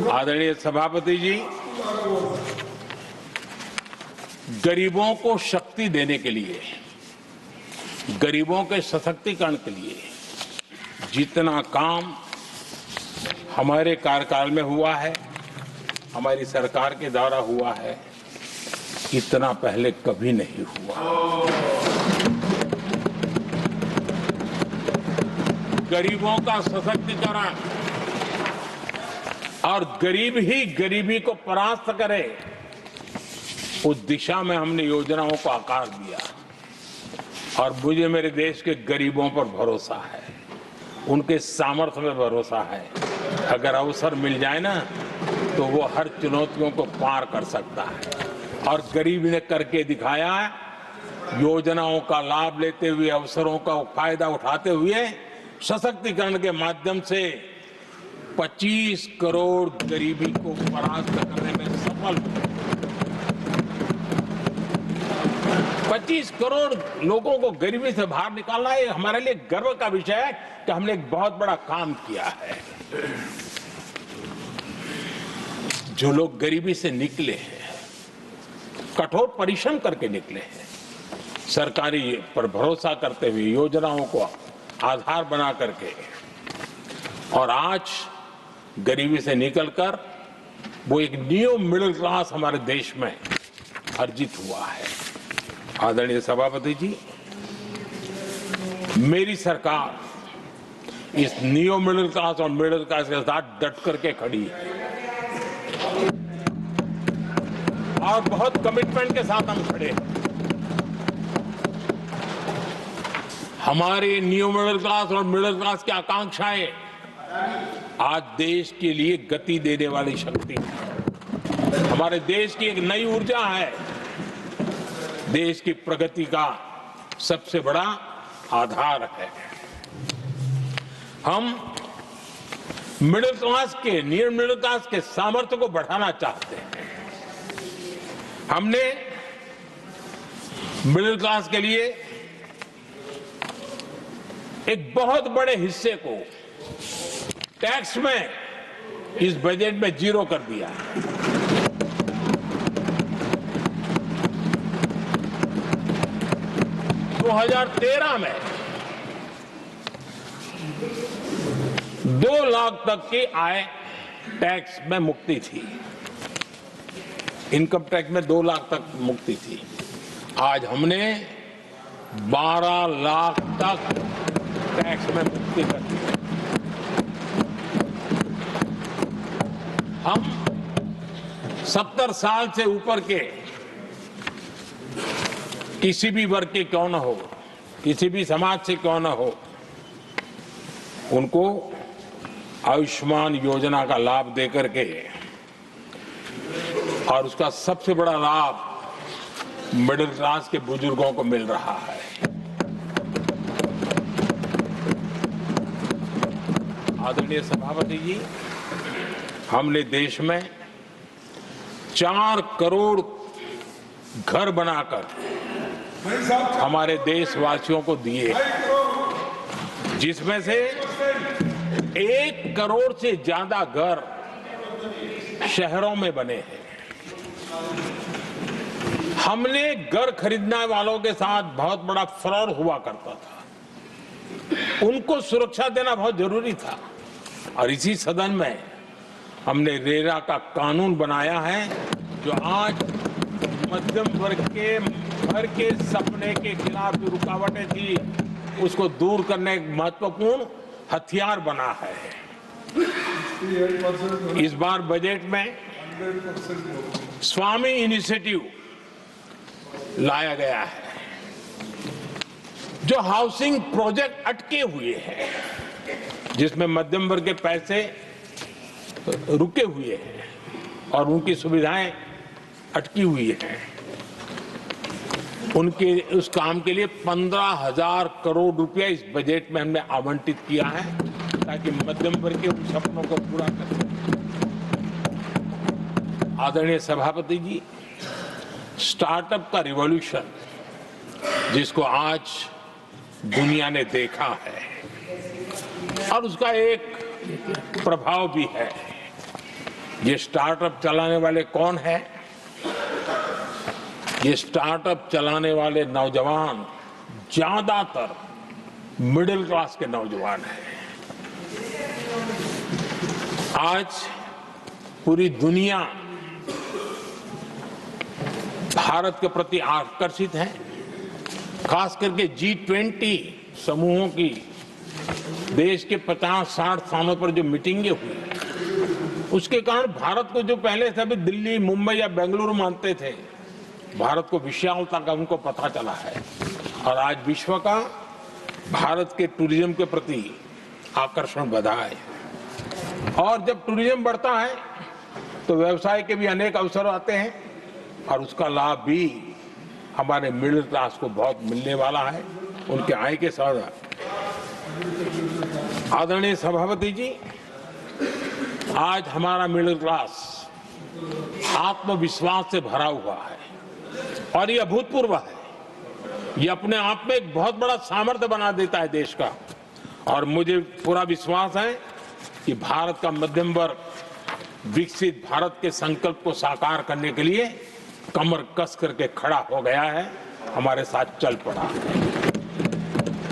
आदरणीय सभापति जी, गरीबों को शक्ति देने के लिए, गरीबों के सशक्तिकरण के लिए जितना काम हमारे कार्यकाल में हुआ है, हमारी सरकार के द्वारा हुआ है, इतना पहले कभी नहीं हुआ। गरीबों का सशक्तिकरण और गरीब ही गरीबी को परास्त करे, उस दिशा में हमने योजनाओं को आकार दिया। और मुझे मेरे देश के गरीबों पर भरोसा है, उनके सामर्थ्य में भरोसा है। अगर अवसर मिल जाए ना, तो वो हर चुनौतियों को पार कर सकता है। और गरीब ने करके दिखाया है। योजनाओं का लाभ लेते हुए, अवसरों का फायदा उठाते हुए, सशक्तिकरण के माध्यम से 25 करोड़ गरीबी को परास्त करने में सफल हुए। 25 करोड़ लोगों को गरीबी से बाहर निकालना ये हमारे लिए गर्व का विषय है कि हमने एक बहुत बड़ा काम किया है। जो लोग गरीबी से निकले हैं, कठोर परिश्रम करके निकले हैं, सरकारी पर भरोसा करते हुए, योजनाओं को आधार बना करके, और आज गरीबी से निकलकर वो एक न्यू मिडिल क्लास हमारे देश में अर्जित हुआ है। आदरणीय सभापति जी, मेरी सरकार इस न्यू मिडिल क्लास और मिडिल क्लास के साथ डट करके खड़ी है और बहुत कमिटमेंट के साथ हम खड़े हैं। हमारे न्यू मिडिल क्लास और मिडिल क्लास की आकांक्षाएं आज देश के लिए गति देने वाली शक्ति है। हमारे देश की एक नई ऊर्जा है, देश की प्रगति का सबसे बड़ा आधार है। हम मिडिल क्लास के, न्यू मिडिल क्लास के सामर्थ्य को बढ़ाना चाहते हैं। हमने मिडिल क्लास के लिए एक बहुत बड़े हिस्से को टैक्स में इस बजट में जीरो कर दिया है। तो 2013 में 2 लाख तक की आय टैक्स में मुक्ति थी, इनकम टैक्स में 2 लाख तक मुक्ति थी। आज हमने 12 लाख तक टैक्स में मुक्ति कर दी। हम 70 साल से ऊपर के किसी भी वर्ग के क्यों न हो, किसी भी समाज से क्यों न हो, उनको आयुष्मान योजना का लाभ देकर के, और उसका सबसे बड़ा लाभ मिडिल क्लास के बुजुर्गों को मिल रहा है। आदरणीय सभापति जी, हमने देश में 4 करोड़ घर बनाकर हमारे देशवासियों को दिए, जिसमें से 1 करोड़ से ज्यादा घर शहरों में बने हैं। हमने घर खरीदने वालों के साथ बहुत बड़ा फ्रॉड हुआ करता था, उनको सुरक्षा देना बहुत जरूरी था। और इसी सदन में हमने रेरा का कानून बनाया है, जो आज मध्यम वर्ग के घर के सपने के खिलाफ जो रुकावटें थी, उसको दूर करने एक महत्वपूर्ण हथियार बना है। इस बार बजट में स्वामी इनिशिएटिव लाया गया है, जो हाउसिंग प्रोजेक्ट अटके हुए हैं, जिसमें मध्यम वर्ग के पैसे रुके हुए हैं और उनकी सुविधाएं अटकी हुई हैं, उनके उस काम के लिए 15,000 करोड़ रुपया इस बजट में हमने आवंटित किया है, ताकि मध्यम वर्ग के उन सपनों को पूरा कर सकें। आदरणीय सभापति जी, स्टार्टअप का रिवॉल्यूशन जिसको आज दुनिया ने देखा है और उसका एक प्रभाव भी है, ये स्टार्टअप चलाने वाले कौन है? ये स्टार्टअप चलाने वाले नौजवान ज्यादातर मिडिल क्लास के नौजवान हैं। आज पूरी दुनिया भारत के प्रति आकर्षित है। खास करके G20 समूहों की देश के 50-60 स्थानों पर जो मीटिंगें हुई, उसके कारण भारत को जो पहले सभी दिल्ली, मुंबई या बेंगलुरु मानते थे, भारत को विशालता का उनको पता चला है। और आज विश्व का भारत के टूरिज्म के प्रति आकर्षण बढ़ा है। और जब टूरिज्म बढ़ता है तो व्यवसाय के भी अनेक अवसर आते हैं और उसका लाभ भी हमारे मिडिल क्लास को बहुत मिलने वाला है, उनके आय के साथ। आदरणीय सभापति जी, आज हमारा मिडिल क्लास आत्मविश्वास से भरा हुआ है और ये अभूतपूर्व है। ये अपने आप में एक बहुत बड़ा सामर्थ्य बना देता है देश का। और मुझे पूरा विश्वास है कि भारत का मध्यम वर्ग विकसित भारत के संकल्प को साकार करने के लिए कमर कस करके खड़ा हो गया है, हमारे साथ चल पड़ा है।